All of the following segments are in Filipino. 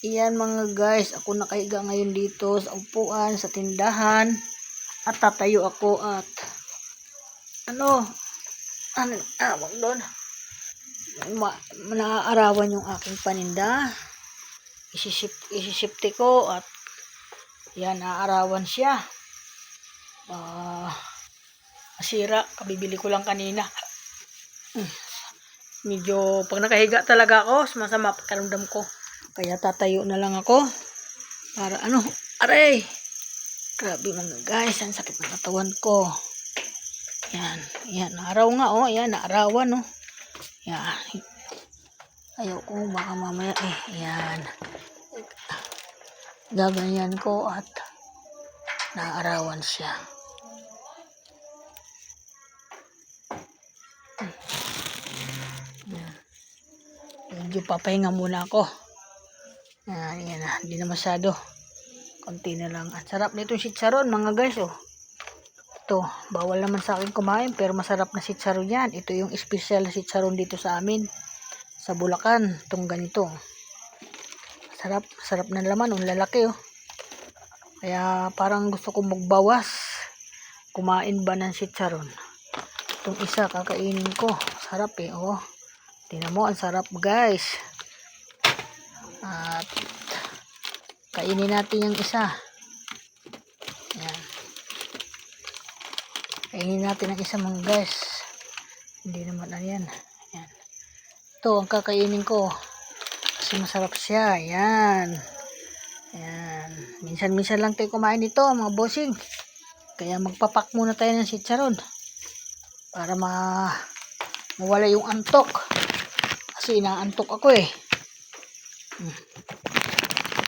Iyan mga guys, ako nakahiga ngayon dito sa upuan sa tindahan at tatayo ako at wag doon. Naaarawan yung aking paninda. Isisipti ko at yan, naaarawan siya. Masira, kabibili ko lang kanina. Medyo pag nakahiga talaga ako, masama pakiramdam ko. Kaya tatayo na lang ako para aray, grabe mga guys, ang sakit ng katawan ko. Yan, naaraw nga yan, naarawan yan. Ayaw ko, baka mamaya yan, gaganyan ko at naarawan siya. Medyo papahinga muna ako. Yan na, hindi na masyado. Konti na lang. At sarap nito chicharon mga guys. Ito, bawal naman sa akin kumain pero masarap na chicharon yan. Ito yung special na chicharon dito sa amin. Sa Bulacan. Itong ganito. Sarap na laman. Ang lalaki Kaya parang gusto kong magbawas. Kumain ba ng chicharon? Itong isa kakainin ko. Sarap tingnan mo, ang sarap guys. At kainin natin yung isa. Yan. Kainin natin ang isa mga guys. Hindi naman yan. Yan. Ito ang kakainin ko. Kasi masarap siya. Yan. Yan. Minsan-minsan lang tayo kumain nito mga bossing. Kaya magpapak muna tayo ng chicharon. Para mawala yung antok. Kasi inaantok ako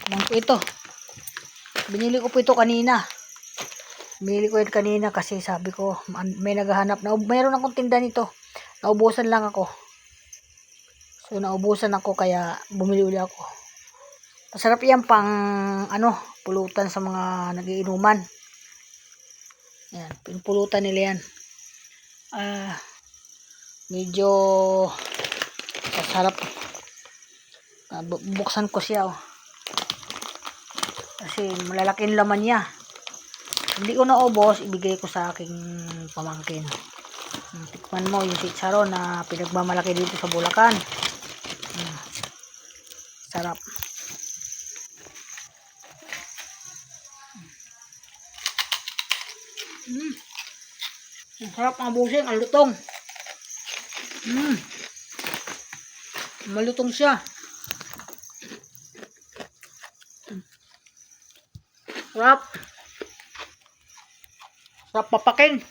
Kumain ko ito. Binili ko po ito kanina. Binili ko ito kanina kasi sabi ko may naghahanap na. Mayroon akong tinda nito. Naubusan lang ako. So naubusan ako kaya bumili ulit ako. Masarap yan pang pulutan sa mga nagiinuman. Yan, pinupulutan nila yan. Medyo masarap. Buksan ko siya kasi malalaking laman niya. Hindi ko naubos, ibigay ko sa aking pamangkin. Tikman mo yung chicharon na pinagmamalaki dito sa Bulacan. Sarap. Ang sarap mga busing, ang lutong. Malutong siya. Sarap. Sarap papakin.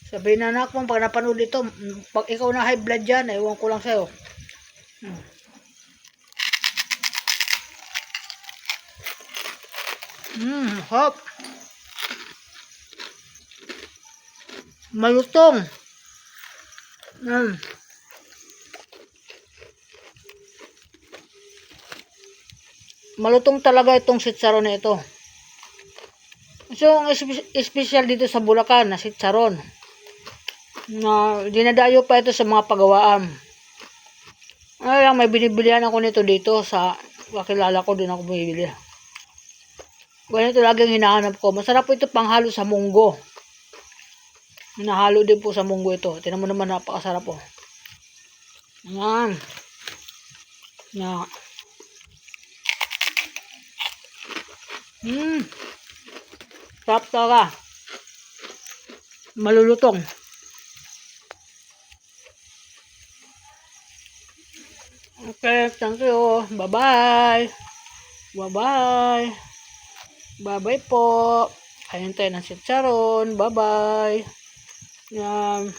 Sabihin na anak mo pag napanood ito, pag ikaw na high blood dyan, ewan ko lang sa'yo. Hop. Malutong. Malutong talaga itong chicharon na ito. So, ang special dito sa Bulacan na chicharon. Na dinadayo pa ito sa mga pagawaan. May binibilihan ako nito dito sa kakilala ko, din ako bumibili. Ganito lagi ang hinahanap ko. Masarap po ito panghalo sa munggo. Hinahalo din po sa munggo ito. Tingnan mo naman, napakasarap Yan. Yan. Sarap talaga. Malulutong. Okay, thank you. Bye-bye. Bye-bye. Bye-bye po. Kain tayo ng chicharon. Bye-bye. Yan.